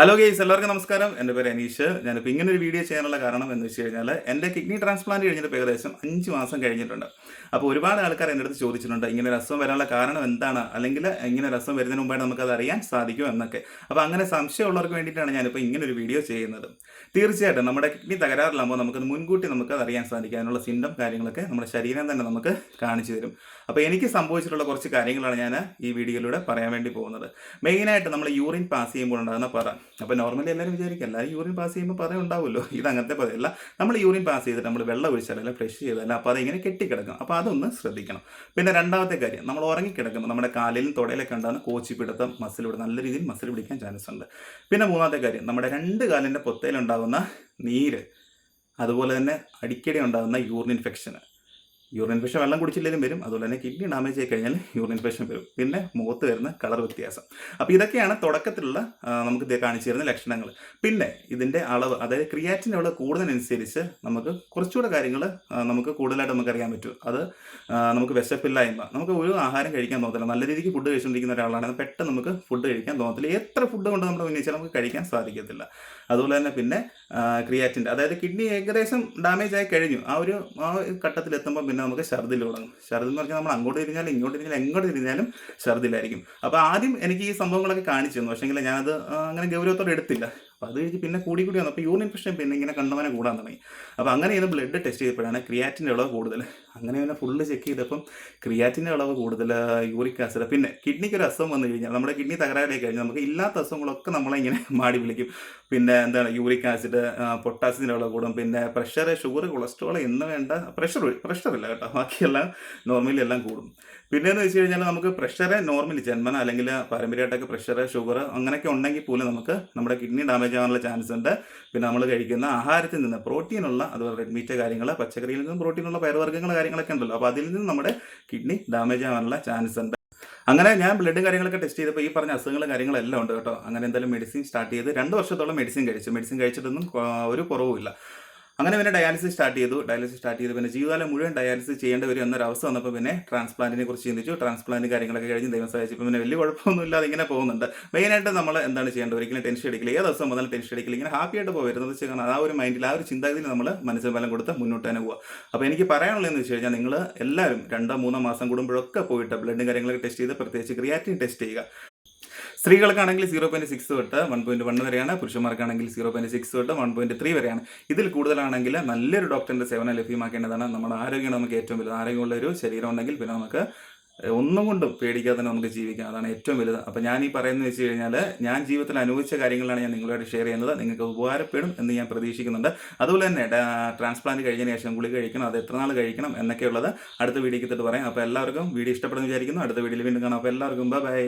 Hello guys, എല്ലാവർക്കും നമസ്കാരം. എൻ്റെ പേര് അനീഷ്. ഞാനിപ്പോൾ ഇങ്ങനെ ഒരു വീഡിയോ ചെയ്യാനുള്ള കാരണം എന്ന് വെച്ച് കഴിഞ്ഞാൽ എൻ്റെ കിഡ്നി ട്രാൻസ്പ്ലാന്റ് കഴിഞ്ഞിട്ട് ഏകദേശം 5 മാസം കഴിഞ്ഞിട്ടുണ്ട്. അപ്പോൾ ഒരുപാട് ആൾക്കാർ എൻ്റെ അടുത്ത് ചോദിച്ചിട്ടുണ്ട് ഇങ്ങനെ ഒരു അസുഖം വരാനുള്ള കാരണം എന്താണ്, അല്ലെങ്കിൽ ഇങ്ങനെ ഒരു അസുഖം വരുന്നതിന് മുമ്പായിട്ട് നമുക്കത് അറിയാൻ സാധിക്കും എന്നൊക്കെ. അപ്പോൾ അങ്ങനെ സംശയമുള്ളവർക്ക് വേണ്ടിയിട്ടാണ് ഞാനിപ്പോൾ ഇങ്ങനെ ഒരു വീഡിയോ ചെയ്യുന്നത്. തീർച്ചയായിട്ടും നമ്മുടെ കിഡ്നി തകരാറിലാകുമ്പോൾ നമുക്കത് മുൻകൂട്ടി നമുക്കത് അറിയാൻ സാധിക്കും. അതിനുള്ള സിംറ്റം കാര്യങ്ങളൊക്കെ നമ്മുടെ ശരീരം തന്നെ നമുക്ക് കാണിച്ചു തരും. അപ്പോൾ എനിക്ക് സംഭവിച്ചിട്ടുള്ള കുറച്ച് കാര്യങ്ങളാണ് ഞാൻ ഈ വീഡിയോയിലൂടെ പറയാൻ വേണ്ടി പോകുന്നത്. മെയിനായിട്ട് നമ്മൾ യൂറിൻ പാസ് ചെയ്യുമ്പോൾ ഉണ്ടാകുന്ന പറ. അപ്പോൾ നോർമലി എല്ലാവരും വിചാരിക്കും എല്ലാവരും യൂറിൻ പാസ് ചെയ്യുമ്പോൾ പത ഉണ്ടാവുമല്ലോ. ഇത് അങ്ങനത്തെ പതയല്ല. നമ്മൾ യൂറിൻ പാസ് ചെയ്തിട്ട് നമ്മൾ വെള്ളം ഒഴിച്ചാലല്ല ഫ്രഷ് ചെയ്താലല്ല അപ്പോൾ അതിങ്ങനെ കെട്ടിക്കിടക്കും. അപ്പോൾ അതൊന്ന് ശ്രദ്ധിക്കണം. പിന്നെ രണ്ടാമത്തെ കാര്യം, നമ്മൾ ഉറങ്ങിക്കിടക്കുമ്പോൾ നമ്മുടെ കാലിലും തുടയിലൊക്കെ ഉണ്ടാകുന്ന കോച്ചിപ്പിടുത്തം, മസിൽ പിടുത്തം, നല്ല രീതിയിൽ മസിൽ പിടിക്കാൻ ചാൻസ് ഉണ്ട്. പിന്നെ മൂന്നാമത്തെ കാര്യം, നമ്മുടെ 2 കാലിൻ്റെ പൊത്തയിലുണ്ടാകുന്ന നീര്, അതുപോലെ തന്നെ അടിക്കടി ഉണ്ടാകുന്ന യൂറിൻ ഇൻഫെക്ഷൻ. യൂറിൻ ഇൻഫെക്ഷൻ വെള്ളം കുടിച്ചില്ലെങ്കിലും വരും. അതുപോലെ തന്നെ കിഡ്നി ഡാമേജ് ആയി കഴിഞ്ഞാൽ യൂറിൻ ഇൻഫെക്ഷൻ വരും. പിന്നെ മുഖത്ത് വരുന്ന കളർ വ്യത്യാസം. അപ്പോൾ ഇതൊക്കെയാണ് തുടക്കത്തിലുള്ള നമുക്ക് കാണിച്ചു തരുന്ന ലക്ഷണങ്ങൾ. പിന്നെ ഇതിൻ്റെ അളവ്, അതായത് ക്രിയാറ്റിൻ്റെ അളവ് കൂടുന്നതിനനുസരിച്ച് നമുക്ക് കുറച്ചുകൂടെ കാര്യങ്ങൾ നമുക്ക് കൂടുതലായിട്ട് നമുക്കറിയാൻ പറ്റും. അത് നമുക്ക് വിശപ്പില്ലായ്മ, നമുക്ക് ഒരു ആഹാരം കഴിക്കാൻ തോന്നത്തില്ല. നല്ല രീതിക്ക് ഫുഡ് കഴിച്ചുകൊണ്ടിരിക്കുന്ന ഒരാളാണെങ്കിൽ പെട്ടെന്ന് നമുക്ക് ഫുഡ് കഴിക്കാൻ തോന്നത്തില്ല. എത്ര ഫുഡ് കൊണ്ട് നമ്മുടെ മുന്നിൽ വെച്ചാൽ നമുക്ക് കഴിക്കാൻ സാധിക്കത്തില്ല. അതുപോലെ തന്നെ പിന്നെ ക്രിയാറ്റിൻ്റെ, അതായത് കിഡ്നി ഏകദേശം ഡാമേജ് ആയി കഴിഞ്ഞു, ആ ഒരു ഘട്ടത്തിലെത്തുമ്പോൾ പിന്നെ നമുക്ക് ഛർദിൽ തുടങ്ങും. ഛർദിൽ എന്ന് പറഞ്ഞാൽ നമ്മൾ അങ്ങോട്ട് തിരിഞ്ഞാലും ഇങ്ങോട്ട് തിരിഞ്ഞാലും എങ്ങോട്ട് തിരിഞ്ഞാലും ഛർദിലായിരിക്കും. അപ്പോൾ ആദ്യം എനിക്ക് ഈ സംഭവങ്ങളൊക്കെ കാണിച്ചു തന്നു, പക്ഷേങ്കിൽ ഞാനത് അങ്ങനെ ഗൗരവത്തോടെ എടുത്തില്ല. അപ്പോൾ അത് കഴിഞ്ഞ് പിന്നെ കൂടി വന്നു. അപ്പോൾ യൂറിൻ ഇൻഫെക്ഷൻ പിന്നെ ഇങ്ങനെ കണ്ടവനെ കൂടാൻ തുടങ്ങി. അപ്പോൾ അങ്ങനെ ഇത് ബ്ലഡ് ടെസ്റ്റ് ചെയ്തപ്പോഴാണ് ക്രിയാറ്റിൻ്റെ അളവ് കൂടുതൽ. അങ്ങനെ പിന്നെ ഫുള്ള് ചെക്ക് ചെയ്തപ്പം ക്രിയാറ്റിൻ്റെ അളവ് കൂടുതൽ, യൂറിക് ആസിഡ്. പിന്നെ കിഡ്നിക്ക് ഒരു അസുഖം വന്നു കഴിഞ്ഞാൽ, നമ്മുടെ കിഡ്നി തകരാറായി കഴിഞ്ഞാൽ നമുക്ക് ഇല്ലാത്ത അസുഖങ്ങളൊക്കെ നമ്മളെ ഇങ്ങനെ മാടി വിളിക്കും. പിന്നെ എന്താണ്, യൂറിക് ആസിഡ്, പൊട്ടാസ്യത്തിൻ്റെ അളവ് കൂടും. പിന്നെ പ്രഷർ, ഷുഗർ, കൊളസ്ട്രോൾ എന്ന് വേണ്ട പ്രഷറില്ല കേട്ടോ, ബാക്കിയെല്ലാം നോർമലി എല്ലാം കൂടും. പിന്നെയെന്ന് വെച്ച് കഴിഞ്ഞാൽ നമുക്ക് പ്രഷറ് നോർമലി ജന്മന അല്ലെങ്കിൽ പാരമ്പര്യമായിട്ടൊക്കെ പ്രഷർ, ഷുഗർ അങ്ങനെയൊക്കെ ഉണ്ടെങ്കിൽ പോലും നമുക്ക് നമ്മുടെ കിഡ്നി ഡാമേജ് ആവാനുള്ള ചാൻസ് ഉണ്ട്. പിന്നെ നമ്മൾ കഴിക്കുന്ന ആഹാരത്തിൽ നിന്ന് പ്രോട്ടീനുള്ള, അതുപോലെ റെഡ് മീറ്റ് കാര്യങ്ങൾ, പച്ചക്കറിയിൽ നിന്നും പ്രോട്ടീനുള്ള പയറുവർഗ്ഗങ്ങൾ കാര്യങ്ങളൊക്കെ ഉണ്ടല്ലോ, അപ്പോൾ അതിൽ നിന്ന് നമ്മുടെ കിഡ്നി ഡാമേജ് ആവാനുള്ള ചാൻസ് ഉണ്ട്. അങ്ങനെ ഞാൻ ബ്ലഡും കാര്യങ്ങളൊക്കെ ടെസ്റ്റ് ചെയ്തപ്പോൾ ഈ പറഞ്ഞ അസുഖങ്ങളും കാര്യങ്ങളെല്ലാം ഉണ്ട് കേട്ടോ. അങ്ങനെ എന്തായാലും മെഡിസിൻ സ്റ്റാർട്ട് ചെയ്ത് 2 വർഷത്തോളം മെഡിസിൻ കഴിച്ചിട്ടൊന്നും ഒരു കുറവുമില്ല. അങ്ങനെ പിന്നെ ഡയാലിസിസ് സ്റ്റാർട്ട് ചെയ്തു. പിന്നെ ജീവിതകാലം മുഴുവൻ ഡയാലിസിസ് ചെയ്യേണ്ടി വരും എന്നൊരവസ്ഥ വന്നപ്പോൾ പിന്നെ ട്രാൻസ്പ്ലാന്റിനെ കുറിച്ച് ചിന്തിച്ചു. ട്രാൻസ്പ്ലാന്റ് കാര്യങ്ങളൊക്കെ കഴിഞ്ഞ് ദൈവം സഹായിച്ചപ്പോൾ പിന്നെ വലിയ കുഴപ്പമൊന്നുമില്ലാതെ ഇങ്ങനെ പോകുന്നുണ്ട്. മെയിനായിട്ട് നമ്മൾ എന്താണ് ചെയ്യേണ്ടത്, ഒരിക്കലും ടെൻഷൻ അടിക്കില്ല. ഏത് ദിവസം വന്നാലും ടെൻഷൻ അടിക്കില്ല. ഇങ്ങനെ ഹാപ്പി ആയിട്ട് പോകരുത് വെച്ചാൽ ആ ഒരു മൈൻഡിൽ, ആ ഒരു ചിന്താഗതിയിൽ നമ്മൾ മനസ്സിന് ബലം കൊടുത്ത് മുന്നോട്ട് തന്നെ പോവുക. അപ്പോൾ എനിക്ക് പറയാനുള്ളതെന്ന് വെച്ച് കഴിഞ്ഞാൽ, നിങ്ങൾ എല്ലാവരും 2-3 മാസം കൂടുമ്പോഴൊക്കെ പോയിട്ട് ബ്ലഡ് കാര്യങ്ങളൊക്കെ ടെസ്റ്റ് ചെയ്ത്, പ്രത്യേകിച്ച് ക്രിയാറ്റിൻ ടെസ്റ്റ് ചെയ്യുക. സ്ത്രീകൾക്കാണെങ്കിൽ 0.6 തൊട്ട് 1.1 വരെയാണ്. പുരുഷന്മാർക്കാണെങ്കിൽ 0.6 തൊട്ട് 1.3 വരെയാണ്. ഇതിൽ കൂടുതലാണെങ്കിൽ നല്ലൊരു ഡോക്ടറിൻ്റെ സേവനം ലഭ്യമാക്കേണ്ടതാണ്. നമ്മുടെ ആരോഗ്യമാണ് നമുക്ക് ഏറ്റവും വലുത്. ആരോഗ്യമുള്ള ഒരു ശരീരം ഉണ്ടെങ്കിൽ പിന്നെ നമുക്ക് ഒന്നും കൊണ്ടും പേടിക്കാതെ തന്നെ നമുക്ക് ജീവിക്കാം. അതാണ് ഏറ്റവും വലുത്. അപ്പോൾ ഞാൻ ഈ പറയുന്നത് വെച്ച് കഴിഞ്ഞാൽ, ഞാൻ ജീവിതത്തിൽ അനുഭവിച്ച കാര്യങ്ങളാണ് ഞാൻ നിങ്ങളുമായിട്ട് ഷെയർ ചെയ്യുന്നത്. നിങ്ങൾക്ക് ഉപകാരപ്പെടും എന്ന് ഞാൻ പ്രതീക്ഷിക്കുന്നുണ്ട്. അതുപോലെ തന്നെ ട്രാൻസ്പ്ലാന്റ് കഴിഞ്ഞതിന് ശേഷം ഗുളിക കഴിക്കണം, അത് എത്ര നാൾ കഴിക്കണം എന്നൊക്കെയുള്ളത് അടുത്ത വീഡിയോയ്ക്ക് പറയാം. അപ്പോൾ എല്ലാവർക്കും വീഡിയോ ഇഷ്ടപ്പെടുന്നു വിചാരിക്കുന്നു. അടുത്ത വീഡിയോയിൽ വീണ്ടും കാണാം. അപ്പോൾ എല്ലാവർക്കും ബൈ.